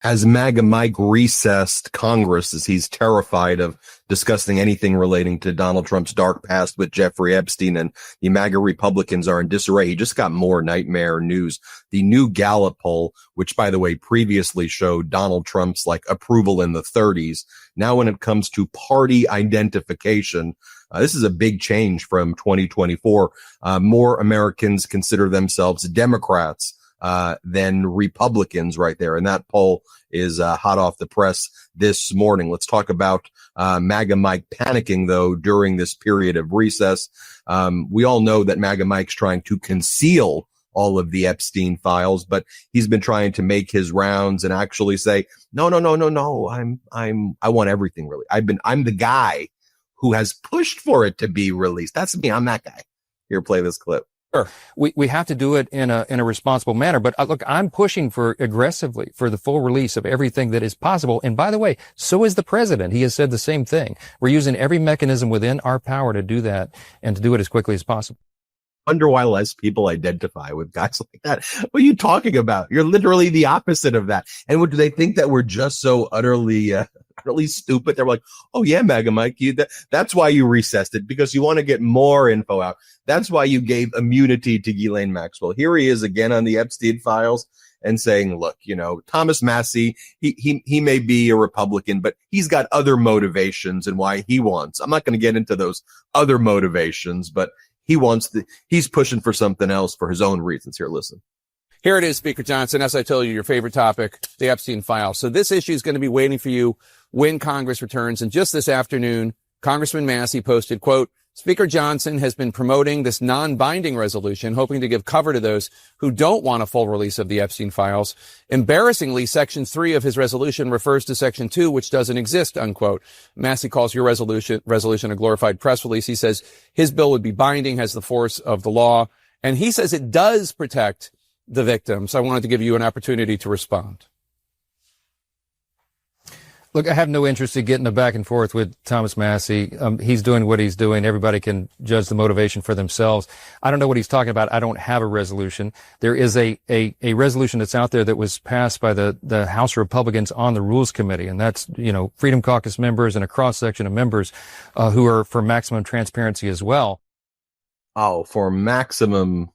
Has MAGA Mike recessed Congress as he's terrified of discussing anything relating to Donald Trump's dark past with Jeffrey Epstein, and the MAGA Republicans are in disarray? He just got more nightmare news. The new Gallup poll, which, by the way, previously showed Donald Trump's approval in the 30s. Now, when it comes to party identification, this is a big change from 2024. More Americans consider themselves Democrats than Republicans right there. And that poll is hot off the press this morning. Let's talk about MAGA Mike panicking, though, during this period of recess. We all know that MAGA Mike's trying to conceal all of the Epstein files, but he's been trying to make his rounds and actually say, no. I want everything really. I'm the guy who has pushed for it to be released. That's me. I'm that guy. Here, play this clip. Sure. We have to do it in a responsible manner. But look, I'm pushing aggressively for the full release of everything that is possible. And by the way, so is the president. He has said the same thing. We're using every mechanism within our power to do that and to do it as quickly as possible. Wonder why less people identify with guys like that. What are you talking about? You're literally the opposite of that. And what do they think, that we're just so utterly stupid? They're like, oh yeah, MAGA Mike, that's why you recessed it, because you want to get more info out. That's why you gave immunity to Ghislaine Maxwell. Here he is again on the Epstein files and saying, look, Thomas Massie, he may be a Republican, but he's got other motivations and why he wants. I'm not going to get into those other motivations, but he's pushing for something else for his own reasons. Here, listen. Here it is, Speaker Johnson. As I told you, your favorite topic, the Epstein files. So this issue is going to be waiting for you when Congress returns. And just this afternoon, Congressman Massie posted, quote, Speaker Johnson has been promoting this non-binding resolution, hoping to give cover to those who don't want a full release of the Epstein files. Embarrassingly, Section 3 of his resolution refers to Section 2, which doesn't exist, unquote. Massie calls your resolution a glorified press release. He says his bill would be binding, has the force of the law, and he says it does protect the victims. I wanted to give you an opportunity to respond. Look, I have no interest in getting a back and forth with Thomas Massie. He's doing what he's doing. Everybody can judge the motivation for themselves. I don't know what he's talking about. I don't have a resolution. There is a resolution that's out there that was passed by the House Republicans on the Rules Committee, and that's, Freedom Caucus members and a cross-section of members who are for maximum transparency as well. Oh, for maximum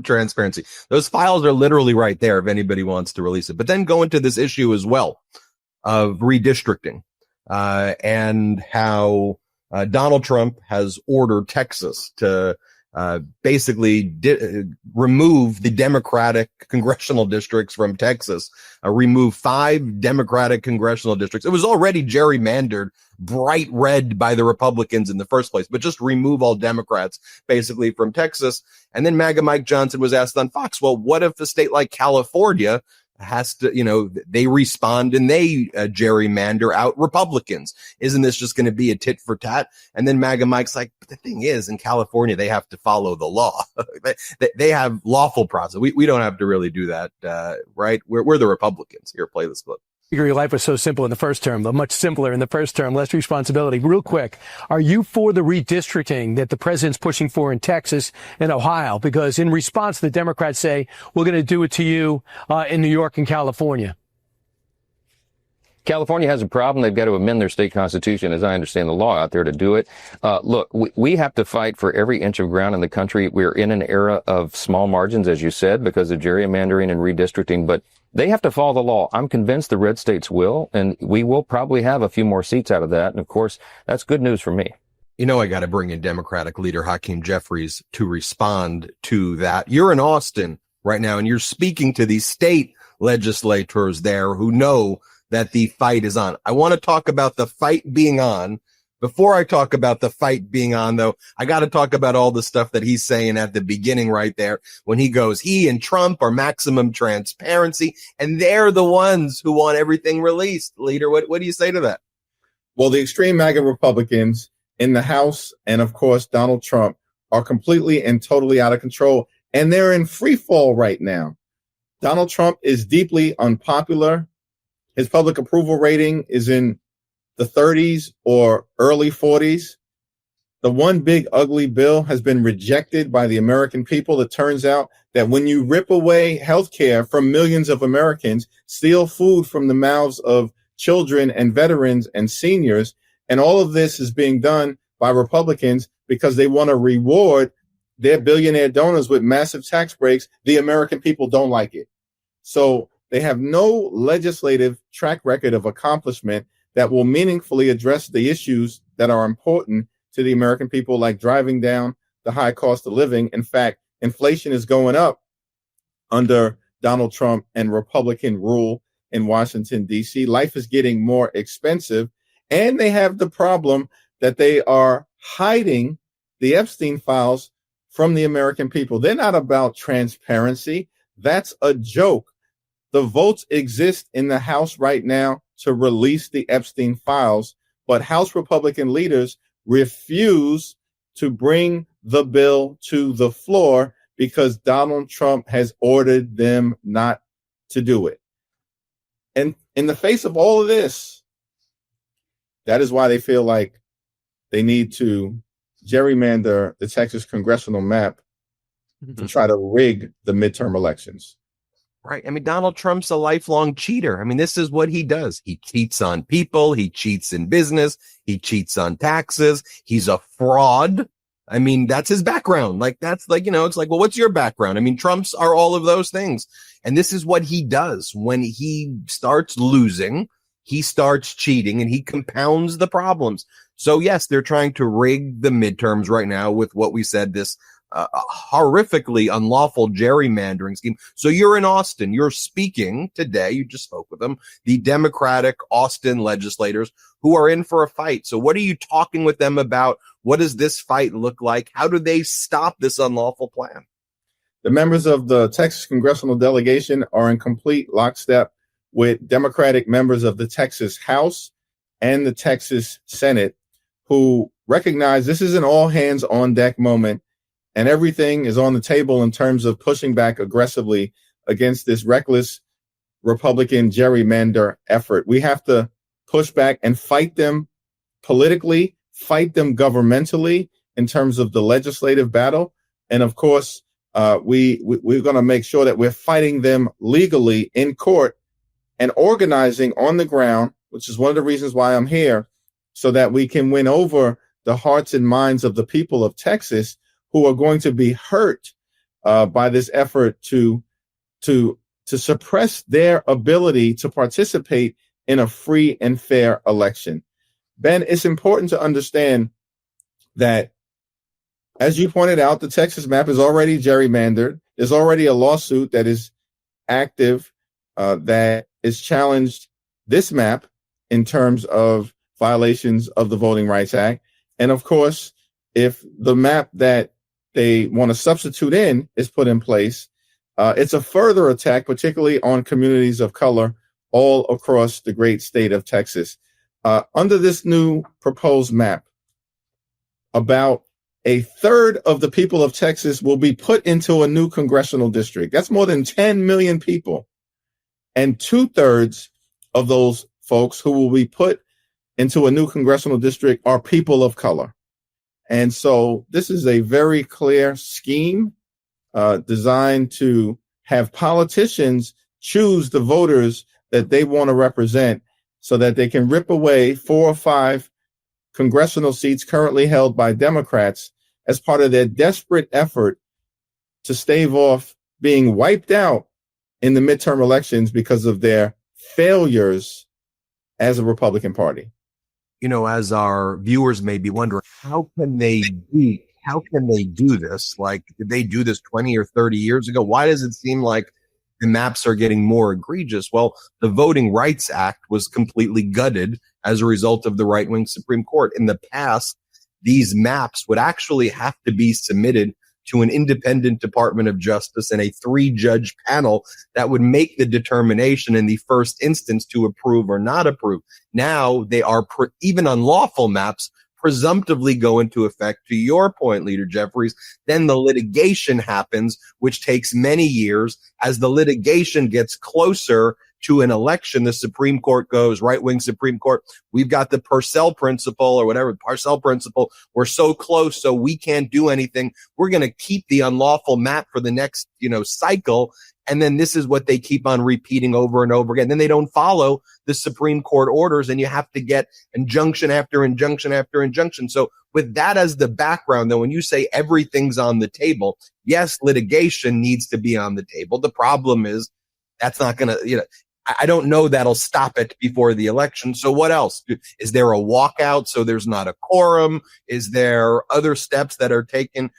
transparency. Those files are literally right there if anybody wants to release it. But then go into this issue as well of redistricting, and how Donald Trump has ordered Texas to basically remove the Democratic congressional districts from Texas, remove 5 Democratic congressional districts. It was already gerrymandered bright red by the Republicans in the first place, but just remove all Democrats basically from Texas. And then MAGA Mike Johnson was asked on Fox, well, what if a state like California has to, they respond and they gerrymander out Republicans? Isn't this just going to be a tit for tat? And then MAGA Mike's like, but the thing is, in California, they have to follow the law. They have lawful process. We don't have to really do that, right? We're the Republicans. Here, play this clip. Your life was so simple in the first term, though much simpler in the first term, less responsibility. Real quick, are you for the redistricting that the president's pushing for in Texas and Ohio? Because in response, the Democrats say, we're going to do it to you in New York and California. California has a problem. They've got to amend their state constitution, as I understand the law out there, to do it. Look, we have to fight for every inch of ground in the country. We're in an era of small margins, as you said, because of gerrymandering and redistricting, but they have to follow the law. I'm convinced the red states will, and we will probably have a few more seats out of that. And of course, that's good news for me. I got to bring in Democratic Leader Hakeem Jeffries to respond to that. You're in Austin right now, and you're speaking to these state legislators there who know that the fight is on. I want to talk about the fight being on. Before I talk about the fight being on, though, I got to talk about all the stuff that he's saying at the beginning right there when he goes, he and Trump are maximum transparency, and they're the ones who want everything released. Leader, what do you say to that? Well, the extreme MAGA Republicans in the House and, of course, Donald Trump are completely and totally out of control, and they're in free fall right now. Donald Trump is deeply unpopular. His public approval rating is in the 30s or early 40s. the one big ugly bill has been rejected by the American people. It turns out that when you rip away health care from millions of Americans, steal food from the mouths of children and veterans and seniors, and all of this is being done by Republicans because they want to reward their billionaire donors with massive tax breaks, the American people don't like it. So they have no legislative track record of accomplishment that will meaningfully address the issues that are important to the American people, like driving down the high cost of living. In fact, inflation is going up under Donald Trump and Republican rule in Washington, D.C. Life is getting more expensive, and they have the problem that they are hiding the Epstein files from the American people. They're not about transparency. That's a joke. The votes exist in the House right now to release the Epstein files, but House Republican leaders refuse to bring the bill to the floor because Donald Trump has ordered them not to do it. And in the face of all of this, that is why they feel like they need to gerrymander the Texas congressional map to try to rig the midterm elections. Right. I mean, Donald Trump's a lifelong cheater. I mean, this is what he does. He cheats on people. He cheats in business. He cheats on taxes. He's a fraud. I mean, that's his background. Like, that's like, it's like, well, what's your background? I mean, Trump's are all of those things. And this is what he does. When he starts losing, he starts cheating and he compounds the problems. So yes, they're trying to rig the midterms right now with what we said, this horrifically unlawful gerrymandering scheme. So you're in Austin, you're speaking today, you just spoke with them, the Democratic Austin legislators who are in for a fight. So what are you talking with them about? What does this fight look like? How do they stop this unlawful plan? The members of the Texas congressional delegation are in complete lockstep with Democratic members of the Texas House and the Texas Senate, who recognize this is an all hands on deck moment. And everything is on the table in terms of pushing back aggressively against this reckless Republican gerrymander effort. We have to push back and fight them politically, fight them governmentally in terms of the legislative battle. And of course, we're going to make sure that we're fighting them legally in court and organizing on the ground, which is one of the reasons why I'm here, so that we can win over the hearts and minds of the people of Texas who are going to be hurt by this effort to suppress their ability to participate in a free and fair election. Ben, it's important to understand that, as you pointed out, the Texas map is already gerrymandered. There's already a lawsuit that is active that is challenged this map in terms of violations of the Voting Rights Act. And of course, if the map that they want to substitute in is put in place, it's a further attack, particularly on communities of color all across the great state of Texas. Under this new proposed map, about a third of the people of Texas will be put into a new congressional district. That's more than 10 million people. And 2/3 of those folks who will be put into a new congressional district are people of color. And so this is a very clear scheme designed to have politicians choose the voters that they want to represent so that they can rip away 4 or 5 congressional seats currently held by Democrats as part of their desperate effort to stave off being wiped out in the midterm elections because of their failures as a Republican Party. As our viewers may be wondering, how can they do this? Like, did they do this 20 or 30 years ago? Why does it seem like the maps are getting more egregious? Well, the Voting Rights Act was completely gutted as a result of the right-wing Supreme Court. In the past, these maps would actually have to be submitted to an independent Department of Justice and a 3-judge panel that would make the determination in the first instance to approve or not approve. Now they are even unlawful maps presumptively go into effect. To your point, Leader Jeffries, then the litigation happens, which takes many years. As the litigation gets closer to an election, the Supreme Court goes, right-wing Supreme Court, we've got the Purcell principle or whatever, Parcell principle. We're so close, so we can't do anything. We're going to keep the unlawful map for the next, cycle. And then this is what they keep on repeating over and over again. Then they don't follow the Supreme Court orders, and you have to get injunction after injunction after injunction. So with that as the background, though, when you say everything's on the table, yes, litigation needs to be on the table. The problem is that's not going to, I don't know that'll stop it before the election. So what else? Is there a walkout so there's not a quorum? Is there other steps that are taken?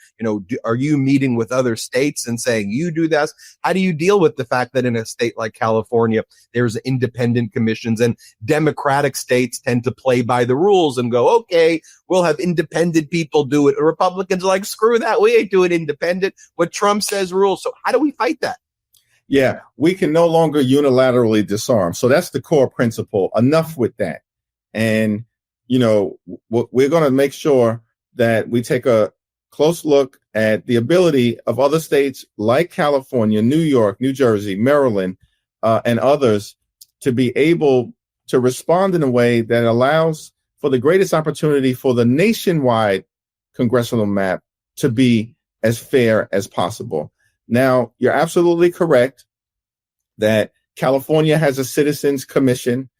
Are you meeting with other states and saying you do this? How do you deal with the fact that in a state like California, there's independent commissions and Democratic states tend to play by the rules and go, okay, we'll have independent people do it. And Republicans are like, screw that. We ain't doing independent. What Trump says rules. So how do we fight that? Yeah, we can no longer unilaterally disarm. So that's the core principle. Enough with that. And, we're going to make sure that we take a close look at the ability of other states like California, New York, New Jersey, Maryland, and others to be able to respond in a way that allows for the greatest opportunity for the nationwide congressional map to be as fair as possible. Now, you're absolutely correct that California has a citizens commission.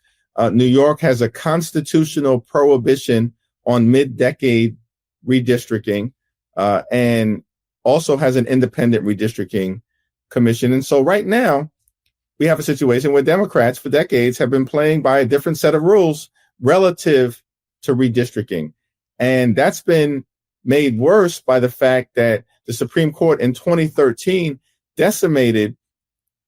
New York has a constitutional prohibition on mid-decade redistricting, and also has an independent redistricting commission. And so right now, we have a situation where Democrats for decades have been playing by a different set of rules relative to redistricting. And that's been made worse by the fact that the Supreme Court in 2013 decimated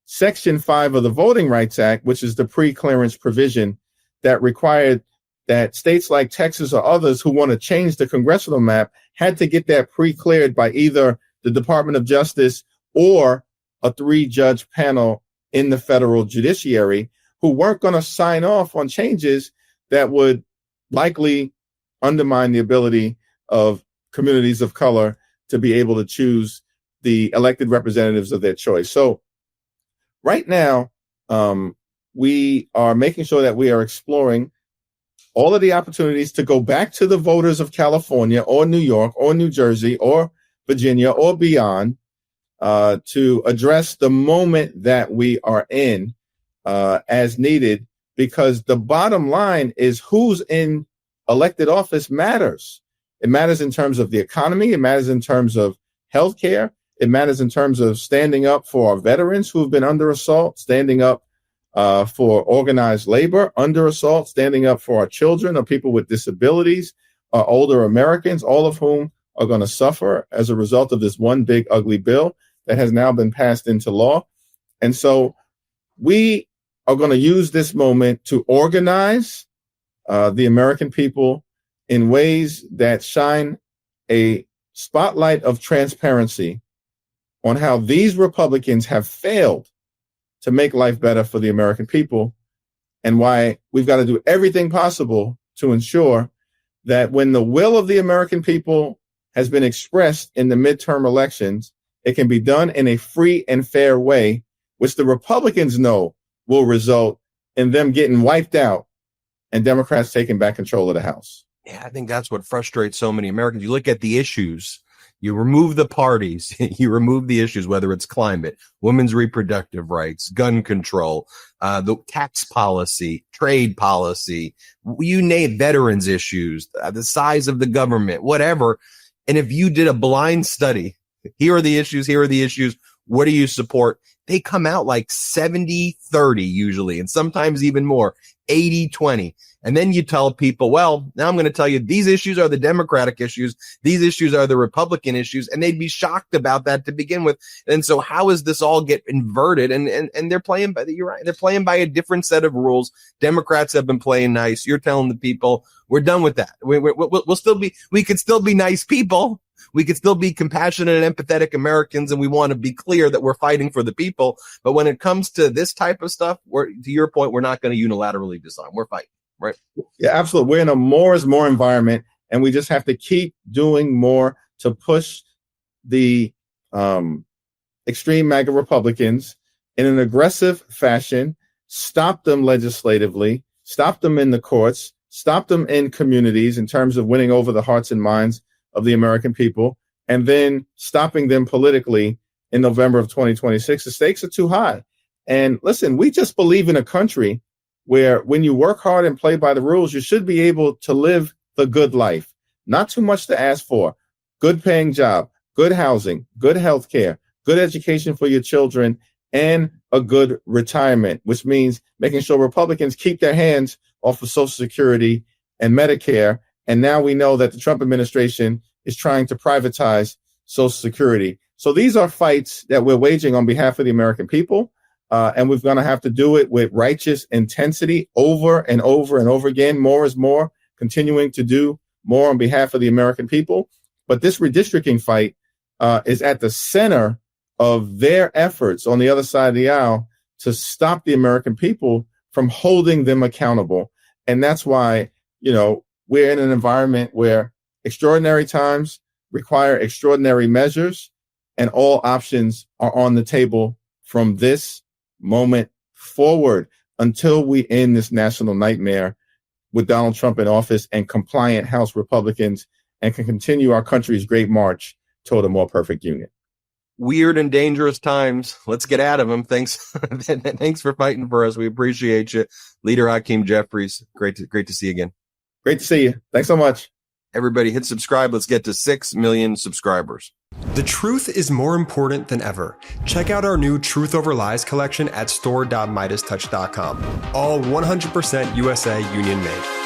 Section 5 of the Voting Rights Act, which is the pre-clearance provision that required that states like Texas or others who want to change the congressional map had to get that pre-cleared by either the Department of Justice or a 3-judge panel in the federal judiciary who weren't going to sign off on changes that would likely undermine the ability of communities of color to be able to choose the elected representatives of their choice. So right now, we are making sure that we are exploring all of the opportunities to go back to the voters of California or New York or New Jersey or Virginia or beyond to address the moment that we are in as needed, because the bottom line is who's in elected office matters. It matters in terms of the economy. It matters in terms of healthcare. It matters in terms of standing up for our veterans who have been under assault, standing up for organized labor under assault, standing up for our children or people with disabilities, older Americans, all of whom are going to suffer as a result of this one big ugly bill that has now been passed into law. And so we are going to use this moment to organize the American people in ways that shine a spotlight of transparency on how these Republicans have failed to make life better for the American people, and why we've got to do everything possible to ensure that when the will of the American people has been expressed in the midterm elections, it can be done in a free and fair way, which the Republicans know will result in them getting wiped out and Democrats taking back control of the House. Yeah, I think that's what frustrates so many Americans. You look at the issues, you remove the parties, you remove the issues, whether it's climate, women's reproductive rights, gun control, the tax policy, trade policy, you name veterans issues, the size of the government, whatever. And if you did a blind study, here are the issues, what do you support? They come out like 70-30 usually, and sometimes even more, 80-20. And then you tell people, well, now I'm going to tell you these issues are the Democratic issues. These issues are the Republican issues. And they'd be shocked about that to begin with. And so how does this all get inverted? And they're playing by you're right. They're playing by a different set of rules. Democrats have been playing nice. You're telling the people we're done with that. We could still be nice people. We could still be compassionate and empathetic Americans, and we want to be clear that we're fighting for the people. But when it comes to this type of stuff, to your point, we're not going to unilaterally disarm. We're fighting. Right. Yeah, absolutely. We're in a more is more environment, and we just have to keep doing more to push the extreme MAGA Republicans in an aggressive fashion stop them legislatively, stop them in the courts, stop them in communities in terms of winning over the hearts and minds of the American people, and then stopping them politically in November of 2026. The stakes are too high. And listen, we just believe in a country where when you work hard and play by the rules, you should be able to live the good life. Not too much to ask for. Good paying job, good housing, good health care, good education for your children, and a good retirement, which means making sure Republicans keep their hands off of Social Security and Medicare. And now we know that the Trump administration is trying to privatize Social Security. So these are fights that we're waging on behalf of the American people. And we're going to have to do it with righteous intensity over and over and over again. More is more, continuing to do more on behalf of the American people. But this redistricting fight is at the center of their efforts on the other side of the aisle to stop the American people from holding them accountable. And that's why, we're in an environment where extraordinary times require extraordinary measures, and all options are on the table from this moment forward until we end this national nightmare with Donald Trump in office and compliant House Republicans, and can continue our country's great march toward a more perfect union. Weird and dangerous times. Let's get out of them. Thanks. Thanks for fighting for us. We appreciate you. Leader Hakeem Jeffries. Great to see you again. Great to see you. Thanks so much. Everybody hit subscribe. Let's get to 6 million subscribers. The truth is more important than ever. Check out our new Truth Over Lies collection at store.MeidasTouch.com. All 100% USA union made.